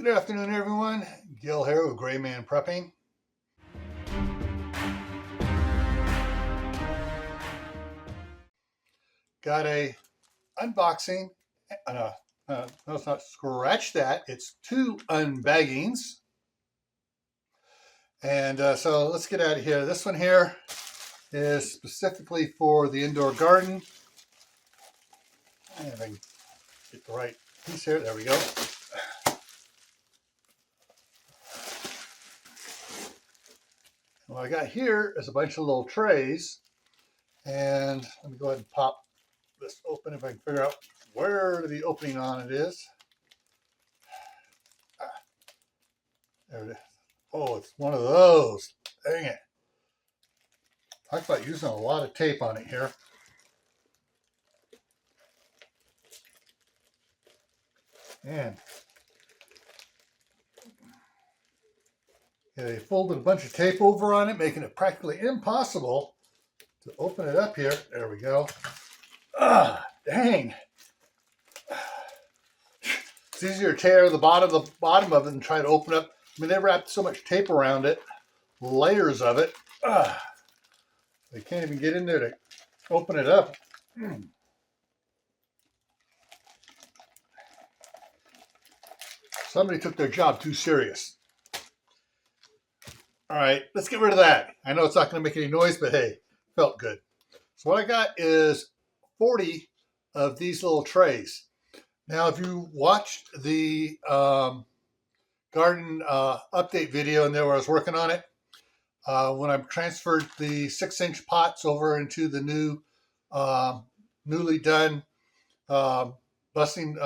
Good afternoon, everyone. Gil here with Gray Man Prepping. Got a unboxing. No, it's not. Scratch that. It's two unbaggings. And so let's get out of here. This one here is specifically for the indoor garden. And if I can get the right piece here. There we go. What I got here is a bunch of little trays, and let me go ahead and pop this open if I can figure out where the opening on it is. There it is. Oh, it's one of those. Dang it. Talk about using a lot of tape on it here. And they folded a bunch of tape over on it, making it practically impossible to open it up here. There we go. Dang. It's easier to tear the bottom of it and try to open up. I mean, they wrapped so much tape around it, layers of it. They can't even get in there to open it up. Somebody took their job too serious. All right, let's get rid of that. I know it's not going to make any noise, but hey, felt good. So what I got is 40 of these little trays. Now, if you watched the garden update video in there where I was working on it, when I transferred the 6-inch pots over into the new, newly done busting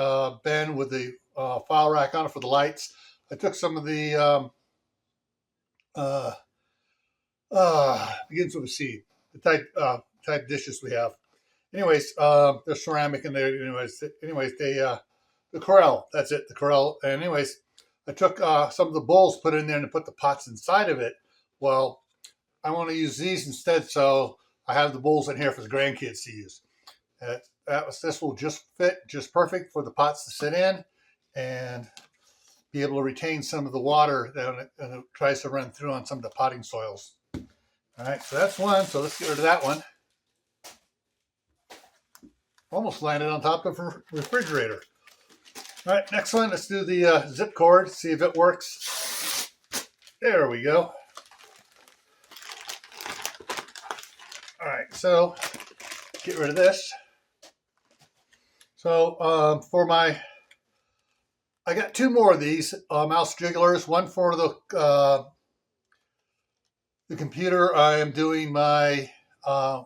bin with the file rack on it for the lights, I took some of the begins with a C, the type dishes we have. Anyways, they're ceramic in there. Anyways, the Corel. That's it, the Corel. And anyways, I took some of the bowls, put in there, and put the pots inside of it. Well, I want to use these instead, so I have the bowls in here for the grandkids to use. This will just fit just perfect for the pots to sit in and be able to retain some of the water that it tries to run through on some of the potting soils. All right, so that's one. So let's get rid of that one. Almost landed on top of the refrigerator. All right, next one. Let's do the zip cord, see if it works. There we go. All right, so get rid of this. So I got two more of these mouse jigglers. One for the computer I am doing my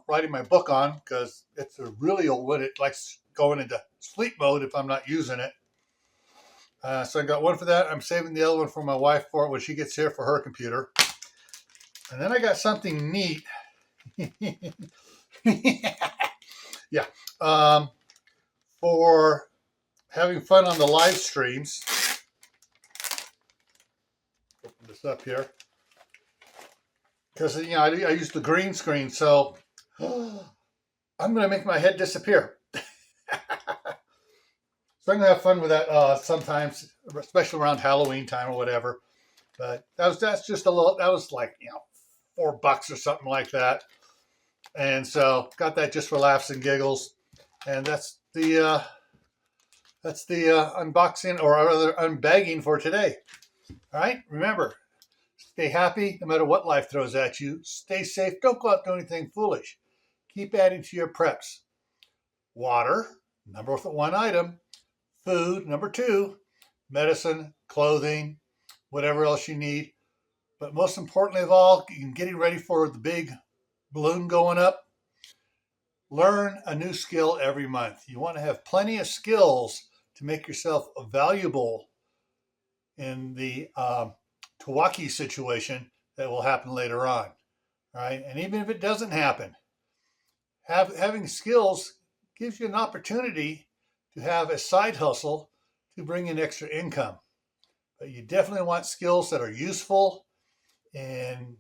writing my book on, because it's a really old one. It likes going into sleep mode if I'm not using it. So I got one for that. I'm saving the other one for my wife for when she gets here for her computer. And then I got something neat. Yeah. For having fun on the live streams. Open this up here. Because, I use the green screen, so I'm going to make my head disappear. So I'm going to have fun with that sometimes, especially around Halloween time or whatever. But that's just a little, that was like, $4 or something like that. And so got that just for laughs and giggles. And that's the unboxing, or rather unbagging for today. All right, remember, stay happy no matter what life throws at you. Stay safe. Don't go out and do anything foolish. Keep adding to your preps. Water, number one item. Food, number 2. Medicine, clothing, whatever else you need. But most importantly of all, getting ready for the big balloon going up. Learn a new skill every month. You want to have plenty of skills to make yourself valuable in the Tawaki situation that will happen later on. All right, and even if it doesn't happen, having skills gives you an opportunity to have a side hustle to bring in extra income. But you definitely want skills that are useful and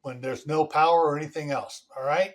when there's no power or anything else. All right.